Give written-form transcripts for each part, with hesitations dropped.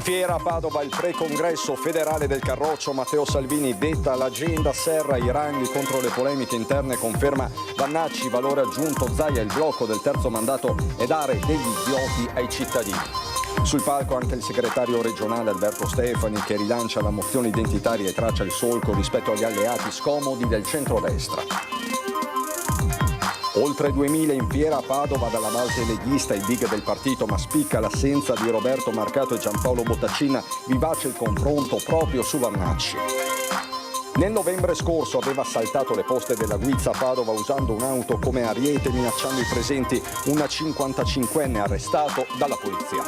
Fiera a Padova il pre-congresso federale del Carroccio. Matteo Salvini detta l'agenda, serra i ranghi contro le polemiche interne, conferma Vannacci, valore aggiunto, Zaia il blocco del terzo mandato e dare degli idioti ai cittadini. Sul palco anche il segretario regionale Alberto Stefani, che rilancia la mozione identitaria e traccia il solco rispetto agli alleati scomodi del centrodestra. Oltre 2000 in fiera a Padova dalla base leghista, i big del partito, ma spicca l'assenza di Roberto Marcato e Giampaolo Bottacin, vivace il confronto proprio su Vannacci. Nel novembre scorso aveva saltato le poste della Guizza a Padova usando un'auto come ariete, minacciando i presenti, un 55enne arrestato dalla polizia.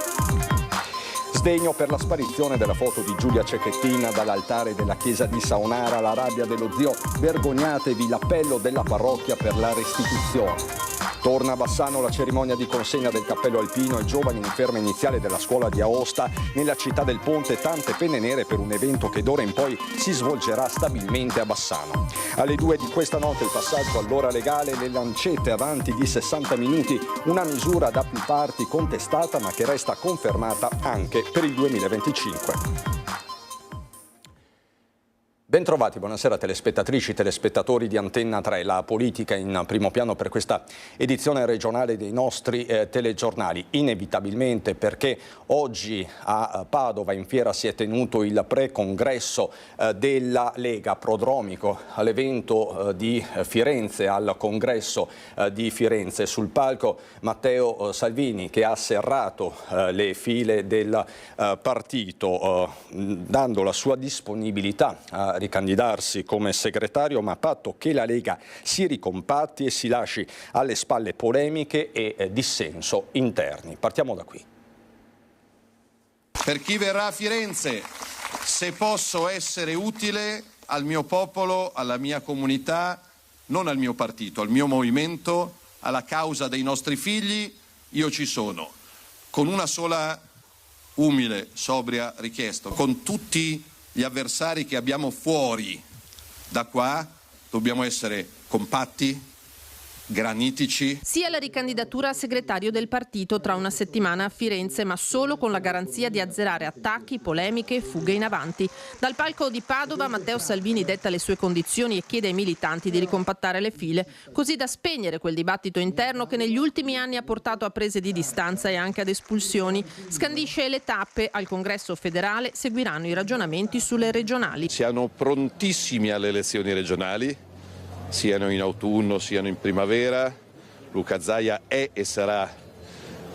Sdegno per la sparizione della foto di Giulia Cecchettin dall'altare della chiesa di Saonara, la rabbia dello zio, vergognatevi, l'appello della parrocchia per la restituzione. Torna a Bassano la cerimonia di consegna del cappello alpino ai giovani in ferma iniziale della scuola di Aosta. Nella città del Ponte tante penne nere per un evento che d'ora in poi si svolgerà stabilmente a Bassano. Alle 2 di questa notte il passaggio all'ora legale, le lancette avanti di 60 minuti, una misura da più parti contestata ma che resta confermata anche per il 2025. Bentrovati, buonasera telespettatrici, telespettatori di Antenna 3, la politica in primo piano per questa edizione regionale dei nostri telegiornali. Inevitabilmente perché oggi a Padova in fiera si è tenuto il pre-congresso della Lega, prodromico all'evento di Firenze, al congresso di Firenze. Sul palco Matteo Salvini, che ha serrato le file del partito dando la sua disponibilità a ricandidarsi come segretario, ma a patto che la Lega si ricompatti e si lasci alle spalle polemiche e dissenso interni. Partiamo da qui. Per chi verrà a Firenze, se posso essere utile al mio popolo, alla mia comunità, non al mio partito, al mio movimento, alla causa dei nostri figli, io ci sono. Con una sola umile, sobria richiesta, con tutti gli avversari che abbiamo fuori da qua, dobbiamo essere compatti, granitici. Sia la ricandidatura a segretario del partito tra una settimana a Firenze, ma solo con la garanzia di azzerare attacchi, polemiche e fughe in avanti. Dal palco di Padova Matteo Salvini detta le sue condizioni e chiede ai militanti di ricompattare le file, così da spegnere quel dibattito interno che negli ultimi anni ha portato a prese di distanza e anche ad espulsioni. Scandisce le tappe al congresso federale, seguiranno i ragionamenti sulle regionali. Siamo prontissimi alle elezioni regionali, siano in autunno, siano in primavera. Luca Zaia è e sarà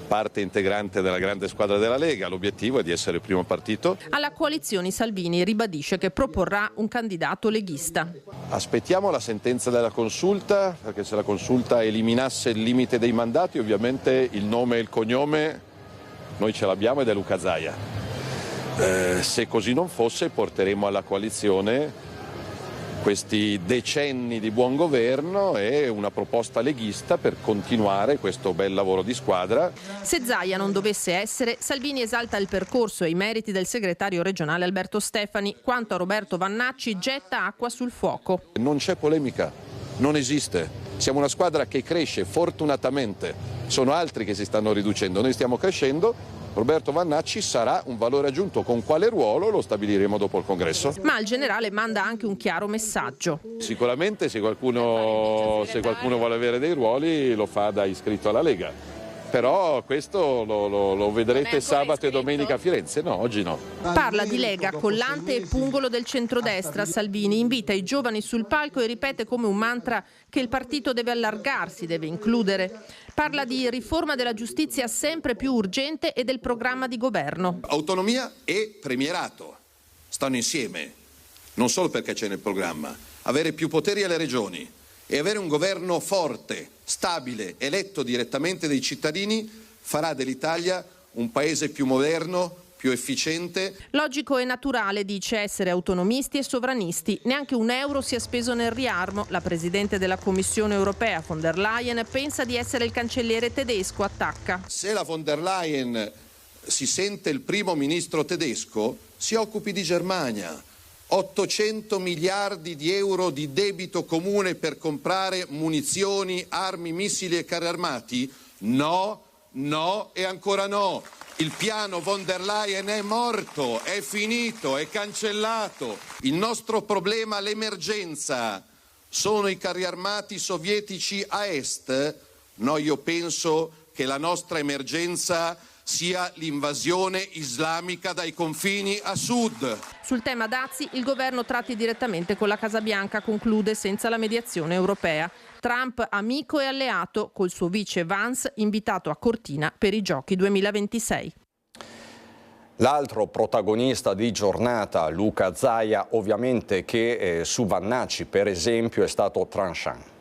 parte integrante della grande squadra della Lega. L'obiettivo è di essere il primo partito. Alla coalizione Salvini ribadisce che proporrà un candidato leghista. Aspettiamo la sentenza della consulta, perché se la consulta eliminasse il limite dei mandati, ovviamente il nome e il cognome noi ce l'abbiamo ed è Luca Zaia. Se così non fosse, porteremo alla coalizione questi decenni di buon governo e una proposta leghista per continuare questo bel lavoro di squadra. Se Zaia non dovesse essere, Salvini esalta il percorso e i meriti del segretario regionale Alberto Stefani. Quanto a Roberto Vannacci, getta acqua sul fuoco. Non c'è polemica, non esiste. Siamo una squadra che cresce, fortunatamente. Sono altri che si stanno riducendo, noi stiamo crescendo. Roberto Vannacci sarà un valore aggiunto. Con quale ruolo lo stabiliremo dopo il congresso? Ma il generale manda anche un chiaro messaggio. Sicuramente se qualcuno vuole avere dei ruoli lo fa da iscritto alla Lega. Però questo lo vedrete sabato e domenica a Firenze? No, oggi no. Parla di Lega, collante e pungolo del centrodestra. Salvini invita i giovani sul palco e ripete come un mantra che il partito deve allargarsi, deve includere. Parla di riforma della giustizia sempre più urgente e del programma di governo. Autonomia e premierato stanno insieme, non solo perché c'è nel programma. Avere più poteri alle regioni e avere un governo forte, stabile, eletto direttamente dai cittadini farà dell'Italia un paese più moderno, più efficiente. Logico e naturale, dice, essere autonomisti e sovranisti. Neanche un euro sia speso nel riarmo. La Presidente della Commissione Europea, von der Leyen, pensa di essere il cancelliere tedesco, attacca. Se la von der Leyen si sente il primo ministro tedesco, si occupi di Germania. 800 miliardi di euro di debito comune per comprare munizioni, armi, missili e carri armati? No, no e ancora no. Il piano von der Leyen è morto, è finito, è cancellato. Il nostro problema, l'emergenza, sono i carri armati sovietici a est? No, io penso che la nostra emergenza sia l'invasione islamica dai confini a sud. Sul tema dazi, il governo tratti direttamente con la Casa Bianca, conclude, senza la mediazione europea. Trump amico e alleato, col suo vice Vance invitato a Cortina per i Giochi 2026. L'altro protagonista di giornata, Luca Zaia, ovviamente che su Vannacci per esempio è stato tranchant.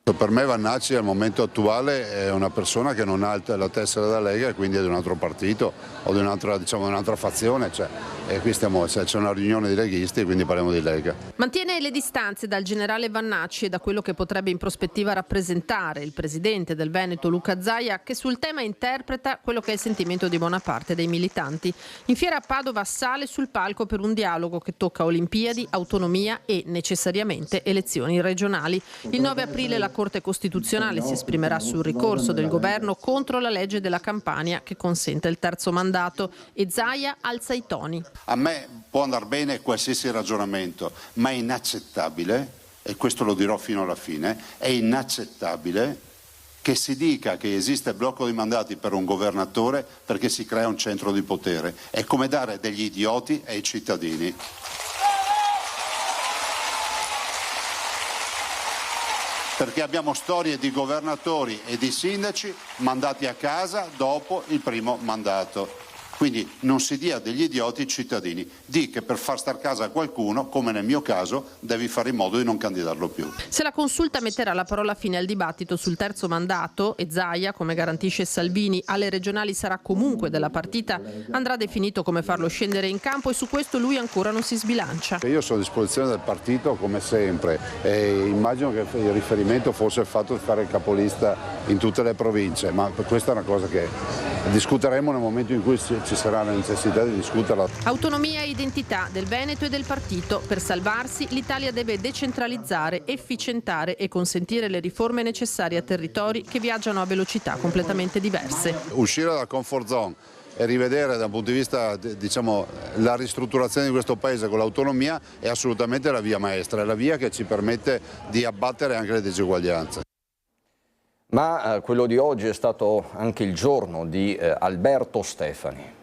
Per me Vannacci al momento attuale è una persona che non ha la tessera da Lega e quindi è di un altro partito o di un'altra fazione, e qui c'è una riunione di leghisti e quindi parliamo di Lega. Mantiene le distanze dal generale Vannacci e da quello che potrebbe in prospettiva rappresentare il presidente del Veneto Luca Zaia, che sul tema interpreta quello che è il sentimento di buona parte dei militanti. In fiera a Padova sale sul palco per un dialogo che tocca Olimpiadi, autonomia e necessariamente elezioni regionali. Il 9 aprile la Corte Costituzionale si esprimerà sul ricorso del governo contro la legge della Campania che consente il terzo mandato e Zaia alza i toni. A me può andare bene qualsiasi ragionamento, ma è inaccettabile, e questo lo dirò fino alla fine, è inaccettabile che si dica che esiste blocco di mandati per un governatore perché si crea un centro di potere. È come dare degli idioti ai cittadini. Perché abbiamo storie di governatori e di sindaci mandati a casa dopo il primo mandato. Quindi non si dia degli idioti ai cittadini. Di che per far star casa a qualcuno, come nel mio caso, devi fare in modo di non candidarlo più. Se la consulta metterà la parola fine al dibattito sul terzo mandato e Zaia, come garantisce Salvini, alle regionali sarà comunque della partita, andrà definito come farlo scendere in campo e su questo lui ancora non si sbilancia. Io sono a disposizione del partito come sempre e immagino che il riferimento fosse il fatto di fare il capolista in tutte le province, ma questa è una cosa che discuteremo nel momento in cui ci sarà la necessità di discuterla. Autonomia e identità del Veneto e del partito. Per salvarsi l'Italia deve decentralizzare, efficientare e consentire le riforme necessarie a territori che viaggiano a velocità completamente diverse. Uscire dalla comfort zone e rivedere dal punto di vista la ristrutturazione di questo paese con l'autonomia è assolutamente la via maestra, è la via che ci permette di abbattere anche le diseguaglianze. Ma quello di oggi è stato anche il giorno di Alberto Stefani.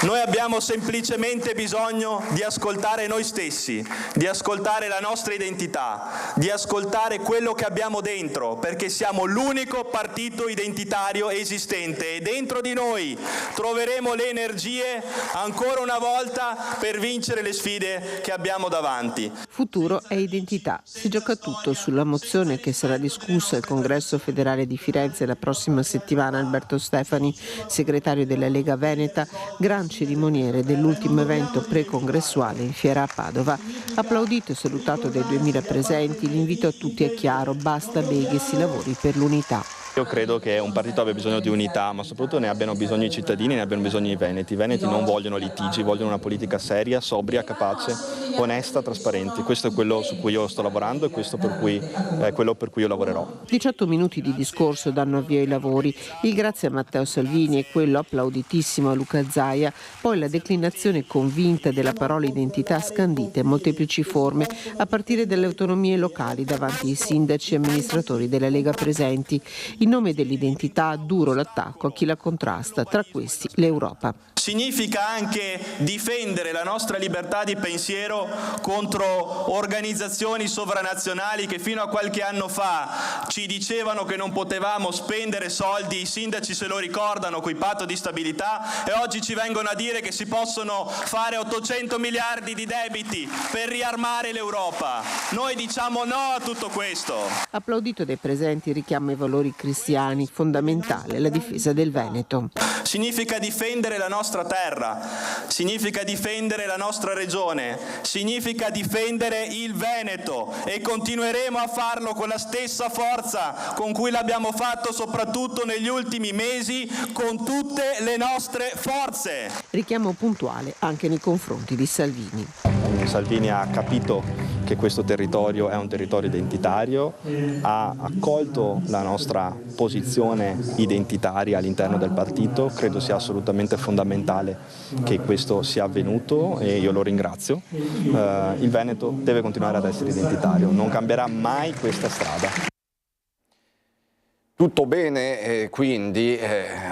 Noi abbiamo semplicemente bisogno di ascoltare noi stessi, di ascoltare la nostra identità, di ascoltare quello che abbiamo dentro, perché siamo l'unico partito identitario esistente e dentro di noi troveremo le energie ancora una volta per vincere le sfide che abbiamo davanti. Futuro e identità. Si gioca tutto sulla mozione che sarà discussa al Congresso federale di Firenze la prossima settimana. Alberto Stefani, segretario della Lega Veneta, gran cerimoniere dell'ultimo evento pre-congressuale in fiera a Padova. Applaudito e salutato dai 2000 presenti, l'invito a tutti è chiaro: basta beghe, si lavori per l'unità. Io credo che un partito abbia bisogno di unità, ma soprattutto ne abbiano bisogno i cittadini, ne abbiano bisogno i veneti. I veneti non vogliono litigi, vogliono una politica seria, sobria, capace, onesta, trasparente. Questo è quello su cui io sto lavorando e questo è quello per cui io lavorerò. 18 minuti di discorso danno avvio ai lavori. Il grazie a Matteo Salvini e quello applauditissimo a Luca Zaia, poi la declinazione convinta della parola identità scandita in molteplici forme, a partire dalle autonomie locali davanti ai sindaci e amministratori della Lega presenti. In nome dell'identità, duro l'attacco a chi la contrasta, tra questi l'Europa. Significa anche difendere la nostra libertà di pensiero contro organizzazioni sovranazionali che fino a qualche anno fa ci dicevano che non potevamo spendere soldi, i sindaci se lo ricordano, coi patto di stabilità, e oggi ci vengono a dire che si possono fare 800 miliardi di debiti per riarmare l'Europa. Noi diciamo no a tutto questo. Applaudito dai presenti, richiama i valori cristiani, fondamentale la difesa del Veneto. Significa difendere la nostra terra, significa difendere la nostra regione, significa difendere il Veneto e continueremo a farlo con la stessa forza con cui l'abbiamo fatto soprattutto negli ultimi mesi, con tutte le nostre forze. Richiamo puntuale anche nei confronti di Salvini. Salvini ha capito che questo territorio è un territorio identitario, ha accolto la nostra posizione identitaria all'interno del partito, credo sia assolutamente fondamentale che questo sia avvenuto e io lo ringrazio. Il Veneto deve continuare ad essere identitario, non cambierà mai questa strada. Tutto bene, quindi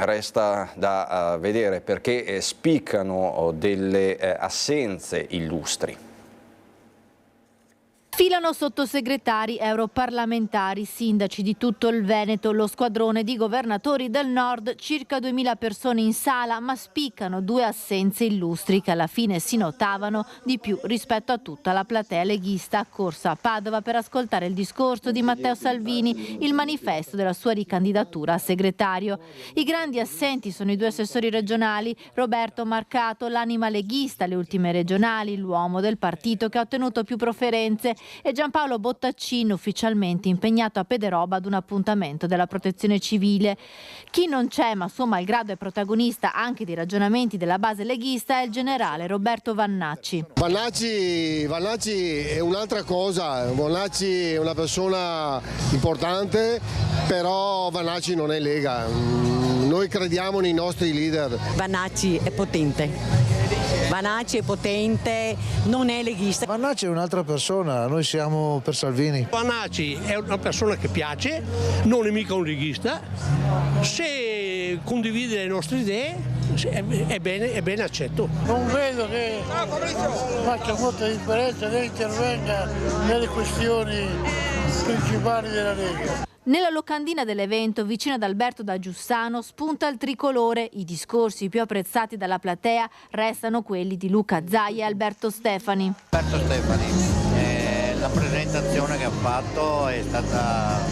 resta da vedere perché spiccano delle assenze illustri. Filano sottosegretari, europarlamentari, sindaci di tutto il Veneto, lo squadrone di governatori del nord, circa 2000 persone in sala, ma spiccano due assenze illustri che alla fine si notavano di più rispetto a tutta la platea leghista accorsa a Padova per ascoltare il discorso di Matteo Salvini, il manifesto della sua ricandidatura a segretario. I grandi assenti sono i due assessori regionali, Roberto Marcato, l'anima leghista, le ultime regionali, l'uomo del partito che ha ottenuto più preferenze, e Giampaolo Bottaccino, ufficialmente impegnato a Pederoba ad un appuntamento della Protezione Civile. Chi non c'è, ma suo malgrado è protagonista anche dei ragionamenti della base leghista, è il generale Roberto Vannacci. Vannacci è un'altra cosa, Vannacci è una persona importante, però Vannacci non è Lega. Noi crediamo nei nostri leader. Vannacci è potente. Vannacci è potente, non è leghista. Vannacci è un'altra persona, noi siamo per Salvini. Vannacci è una persona che piace, non è mica un leghista. Se condivide le nostre idee è bene accetto. Non vedo che faccia molta differenza né intervenga nelle questioni principali della Lega. Nella locandina dell'evento, vicino ad Alberto da Giussano, spunta il tricolore. I discorsi più apprezzati dalla platea restano quelli di Luca Zaia e Alberto Stefani. Alberto Stefani, la presentazione che ha fatto è stata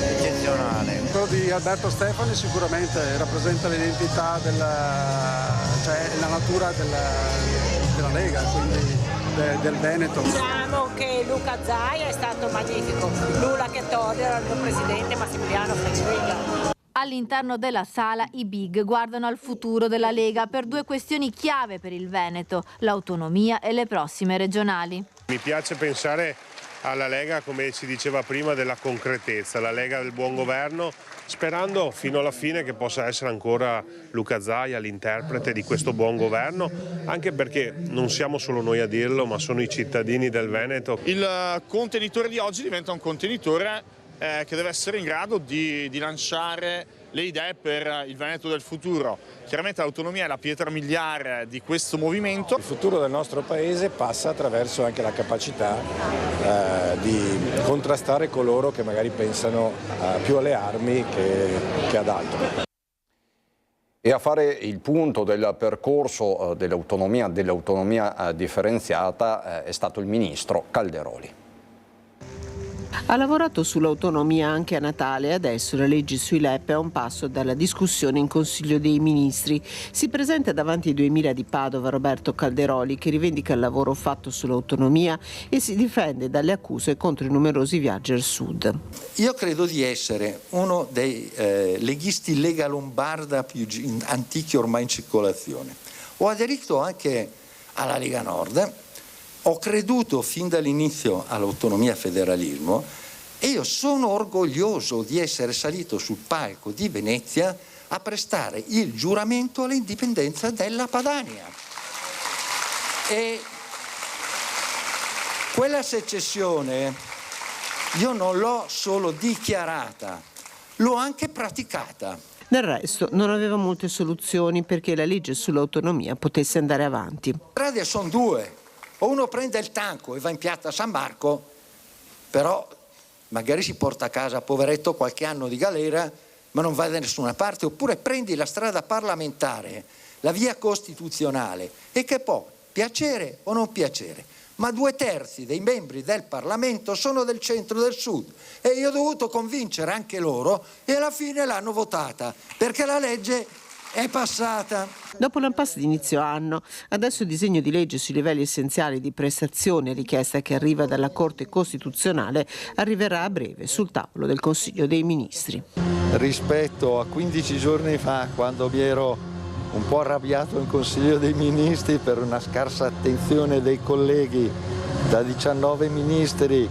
eccezionale. Quello di Alberto Stefani sicuramente rappresenta l'identità cioè la natura della Lega, quindi del Veneto. Diciamo che Luca Zaia è stato magnifico, nulla che togliere al mio presidente Massimiliano Freghiga. All'interno della sala i big guardano al futuro della Lega per due questioni chiave per il Veneto, l'autonomia e le prossime regionali. Mi piace pensare alla Lega, come ci diceva prima, della concretezza, la Lega del buon governo, sperando fino alla fine che possa essere ancora Luca Zaia l'interprete di questo buon governo, anche perché non siamo solo noi a dirlo, ma sono i cittadini del Veneto. Il contenitore di oggi diventa un contenitore che deve essere in grado di lanciare le idee per il Veneto del futuro. Chiaramente l'autonomia è la pietra miliare di questo movimento. Il futuro del nostro Paese passa attraverso anche la capacità di contrastare coloro che magari pensano più alle armi che ad altro. E a fare il punto del percorso dell'autonomia differenziata è stato il ministro Calderoli. Ha lavorato sull'autonomia anche a Natale e adesso la legge sui LEP è a un passo dalla discussione in Consiglio dei Ministri. Si presenta davanti ai 2000 di Padova Roberto Calderoli, che rivendica il lavoro fatto sull'autonomia e si difende dalle accuse contro i numerosi viaggi al sud. Io credo di essere uno dei leghisti Lega Lombarda più antichi ormai in circolazione. Ho aderito anche alla Lega Nord. Ho creduto fin dall'inizio all'autonomia e al federalismo e io sono orgoglioso di essere salito sul palco di Venezia a prestare il giuramento all'indipendenza della Padania. E quella secessione io non l'ho solo dichiarata, l'ho anche praticata. Del resto non aveva molte soluzioni perché la legge sull'autonomia potesse andare avanti. Le strade sono due. O uno prende il tanco e va in piazza San Marco, però magari si porta a casa, poveretto, qualche anno di galera, ma non va da nessuna parte. Oppure prendi la strada parlamentare, la via costituzionale, e che può piacere o non piacere. Ma 2/3 dei membri del Parlamento sono del centro e del sud e io ho dovuto convincere anche loro e alla fine l'hanno votata, perché la legge è passata. Dopo l'impasse di inizio anno, adesso il disegno di legge sui livelli essenziali di prestazione, richiesta che arriva dalla Corte Costituzionale, arriverà a breve sul tavolo del Consiglio dei Ministri. Rispetto a 15 giorni fa, quando mi ero un po' arrabbiato in Consiglio dei Ministri per una scarsa attenzione dei colleghi da 19 ministri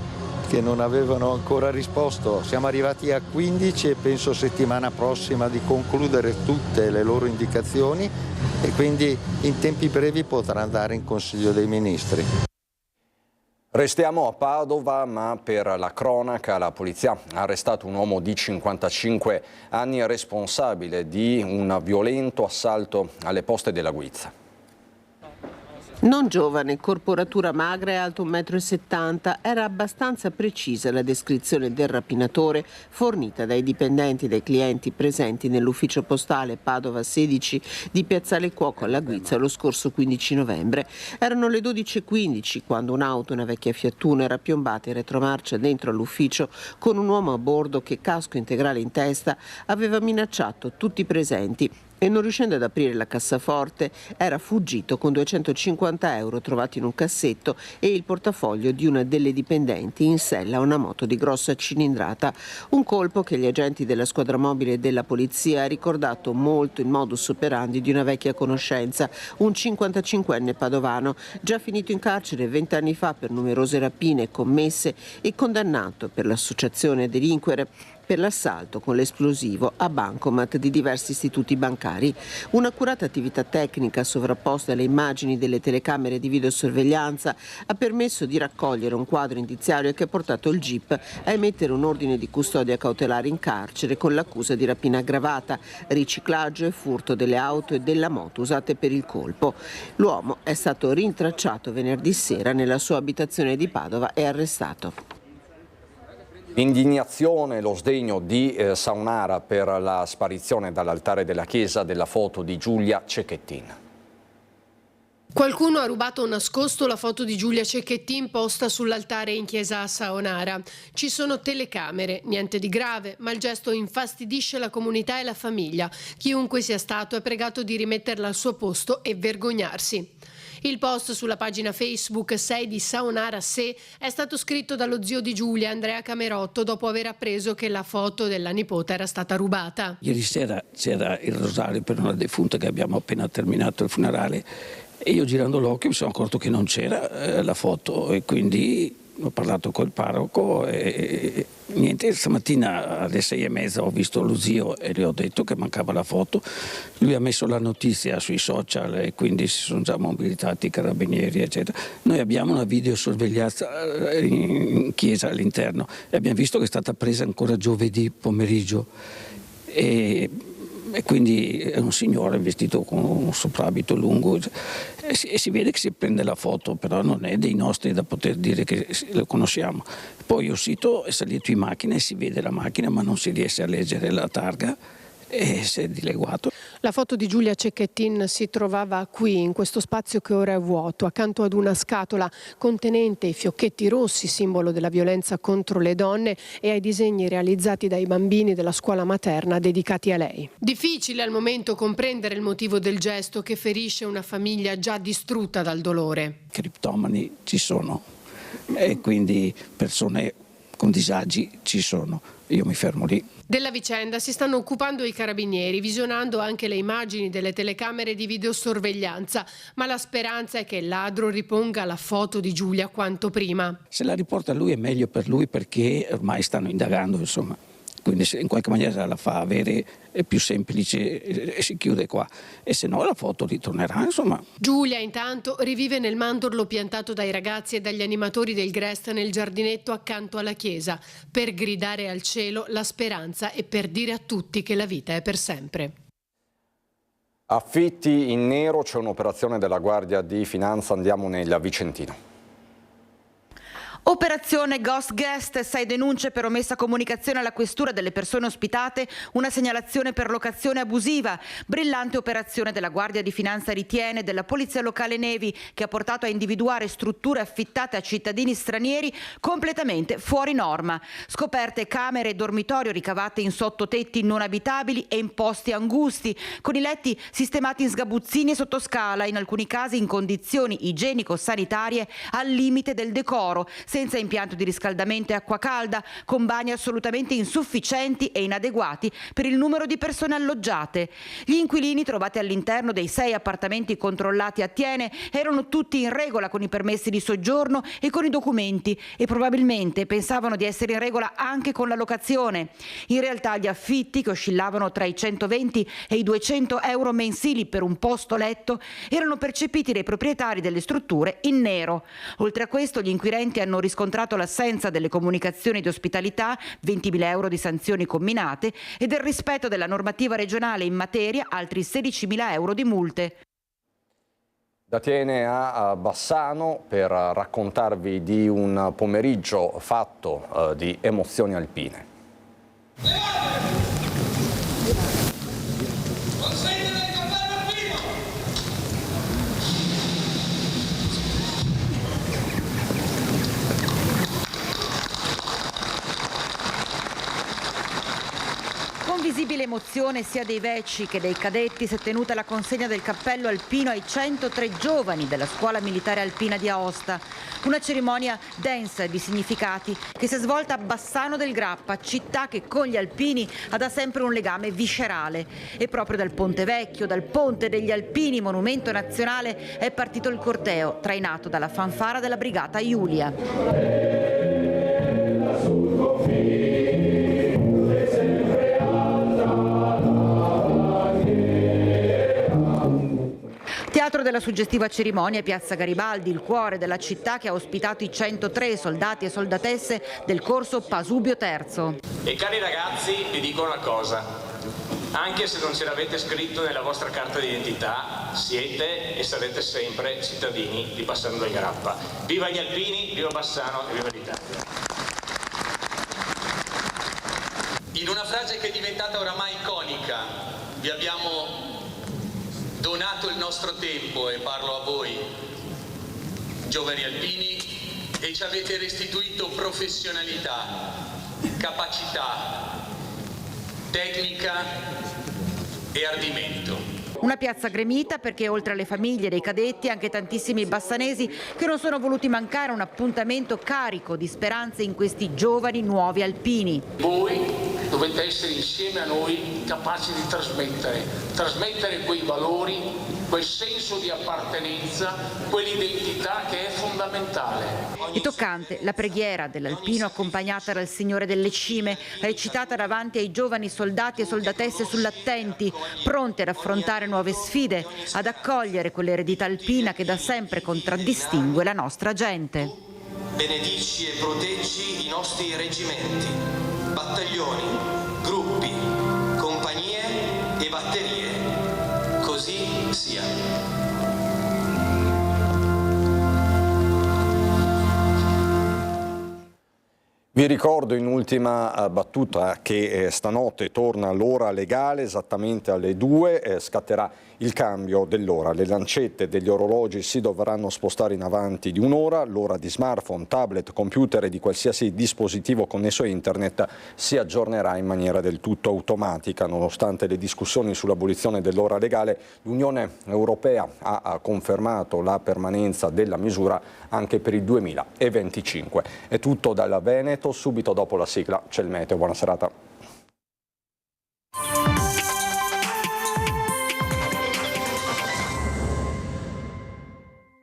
che non avevano ancora risposto, siamo arrivati a 15 e penso settimana prossima di concludere tutte le loro indicazioni e quindi in tempi brevi potrà andare in Consiglio dei Ministri. Restiamo a Padova, ma per la cronaca la polizia ha arrestato un uomo di 55 anni responsabile di un violento assalto alle poste della Guizza. Non giovane, corporatura magra e alto 1,70 m, era abbastanza precisa la descrizione del rapinatore fornita dai dipendenti e dai clienti presenti nell'ufficio postale Padova 16 di Piazzale Cuoco alla Guizza lo scorso 15 novembre. Erano le 12:15 quando un'auto, una vecchia Fiat Uno, era piombata in retromarcia dentro all'ufficio con un uomo a bordo che, casco integrale in testa, aveva minacciato tutti i presenti e, non riuscendo ad aprire la cassaforte, era fuggito con 250 euro trovati in un cassetto e il portafoglio di una delle dipendenti in sella a una moto di grossa cilindrata. Un colpo che gli agenti della squadra mobile della polizia ha ricordato molto il modus operandi di una vecchia conoscenza, un 55enne padovano, già finito in carcere 20 anni fa per numerose rapine commesse e condannato per l'associazione a delinquere, per l'assalto con l'esplosivo a bancomat di diversi istituti bancari. Un'accurata attività tecnica sovrapposta alle immagini delle telecamere di videosorveglianza ha permesso di raccogliere un quadro indiziario che ha portato il GIP a emettere un ordine di custodia cautelare in carcere con l'accusa di rapina aggravata, riciclaggio e furto delle auto e della moto usate per il colpo. L'uomo è stato rintracciato venerdì sera nella sua abitazione di Padova e arrestato. Indignazione e lo sdegno di Saunara per la sparizione dall'altare della chiesa della foto di Giulia Cecchettin. Qualcuno ha rubato o nascosto la foto di Giulia Cecchettin posta sull'altare in chiesa a Saonara. Ci sono telecamere, niente di grave, ma il gesto infastidisce la comunità e la famiglia. Chiunque sia stato è pregato di rimetterla al suo posto e vergognarsi. Il post sulla pagina Facebook 6 di Saonara Se è stato scritto dallo zio di Giulia, Andrea Camerotto, dopo aver appreso che la foto della nipote era stata rubata. Ieri sera c'era il rosario per una defunta che abbiamo appena terminato il funerale e io, girando l'occhio, mi sono accorto che non c'era la foto e quindi ho parlato col parroco e niente. Stamattina alle 6:30 ho visto lo zio e gli ho detto che mancava la foto. Lui ha messo la notizia sui social e quindi si sono già mobilitati i carabinieri eccetera. Noi abbiamo una videosorveglianza in chiesa all'interno e abbiamo visto che è stata presa ancora giovedì pomeriggio e quindi è un signore vestito con un soprabito lungo e si vede che si prende la foto, però non è dei nostri da poter dire che lo conosciamo. Poi il sito è salito in macchina e si vede la macchina ma non si riesce a leggere la targa e si è dileguato. La foto di Giulia Cecchettin si trovava qui, in questo spazio che ora è vuoto, accanto ad una scatola contenente i fiocchetti rossi, simbolo della violenza contro le donne, e ai disegni realizzati dai bambini della scuola materna dedicati a lei. Difficile al momento comprendere il motivo del gesto che ferisce una famiglia già distrutta dal dolore. Criptomani ci sono e quindi persone con disagi ci sono. Io mi fermo lì. Della vicenda si stanno occupando i carabinieri, visionando anche le immagini delle telecamere di videosorveglianza, ma la speranza è che il ladro riponga la foto di Giulia quanto prima. Se la riporta lui è meglio per lui perché ormai stanno indagando, insomma. Quindi se in qualche maniera la fa avere è più semplice e si chiude qua, e se no la foto ritornerà, insomma. Giulia intanto rivive nel mandorlo piantato dai ragazzi e dagli animatori del Grest nel giardinetto accanto alla chiesa, per gridare al cielo la speranza e per dire a tutti che la vita è per sempre. Affitti in nero, c'è un'operazione della Guardia di Finanza, andiamo nel Vicentino. Operazione Ghost Guest, 6 denunce per omessa comunicazione alla questura delle persone ospitate, una segnalazione per locazione abusiva. Brillante operazione della Guardia di Finanza Ritiene, della Polizia Locale Nevi, che ha portato a individuare strutture affittate a cittadini stranieri completamente fuori norma. Scoperte camere e dormitorio ricavate in sottotetti non abitabili e in posti angusti, con i letti sistemati in sgabuzzini e sottoscala, in alcuni casi in condizioni igienico-sanitarie al limite del decoro. senza impianto di riscaldamento e acqua calda, con bagni assolutamente insufficienti e inadeguati per il numero di persone alloggiate. Gli inquilini trovati all'interno dei 6 appartamenti controllati a Thiene erano tutti in regola con i permessi di soggiorno e con i documenti e probabilmente pensavano di essere in regola anche con la locazione. In realtà gli affitti, che oscillavano tra i 120 e i 200 euro mensili per un posto letto, erano percepiti dai proprietari delle strutture in nero. Oltre a questo, gli inquirenti hanno riscontrato l'assenza delle comunicazioni di ospitalità, 20.000 euro di sanzioni comminate, e del rispetto della normativa regionale in materia, altri 16.000 euro di multe. Da Thiene a Bassano per raccontarvi di un pomeriggio fatto di emozioni alpine. Con visibile emozione sia dei vecchi che dei cadetti si è tenuta la consegna del cappello alpino ai 103 giovani della Scuola Militare Alpina di Aosta. Una cerimonia densa di significati che si è svolta a Bassano del Grappa, città che con gli alpini ha da sempre un legame viscerale. E proprio dal Ponte Vecchio, dal Ponte degli Alpini, monumento nazionale, è partito il corteo, trainato dalla fanfara della Brigata Iulia. Teatro della suggestiva cerimonia è Piazza Garibaldi, il cuore della città che ha ospitato i 103 soldati e soldatesse del corso Pasubio III. E cari ragazzi, vi dico una cosa, anche se non ce l'avete scritto nella vostra carta d'identità, siete e sarete sempre cittadini di Bassano del Grappa. Viva gli alpini, viva Bassano e viva l'Italia. In una frase che è diventata oramai iconica, vi abbiamo donato il nostro tempo, e parlo a voi, giovani alpini, e ci avete restituito professionalità, capacità, tecnica e ardimento. Una piazza gremita perché oltre alle famiglie dei cadetti anche tantissimi bassanesi che non sono voluti mancare un appuntamento carico di speranze in questi giovani nuovi alpini. Voi dovete essere insieme a noi capaci di trasmettere quei valori, quel senso di appartenenza, quell'identità che è fondamentale. È toccante la preghiera dell'alpino accompagnata dal Signore delle Cime, recitata davanti ai giovani soldati e soldatesse sull'attenti, pronti ad affrontare nuove sfide, ad accogliere quell'eredità alpina che da sempre contraddistingue la nostra gente. Benedici e proteggi i nostri reggimenti, battaglioni, gruppi, compagnie e batterie. Così sia. Vi ricordo in ultima battuta che stanotte torna l'ora legale, esattamente alle 2 scatterà il cambio dell'ora. Le lancette degli orologi si dovranno spostare in avanti di un'ora, l'ora di smartphone, tablet, computer e di qualsiasi dispositivo connesso a internet si aggiornerà in maniera del tutto automatica. Nonostante le discussioni sull'abolizione dell'ora legale, l'Unione Europea ha confermato la permanenza della misura anche per il 2025. È tutto dalla Veneto, subito dopo la sigla c'è il meteo. Buona serata.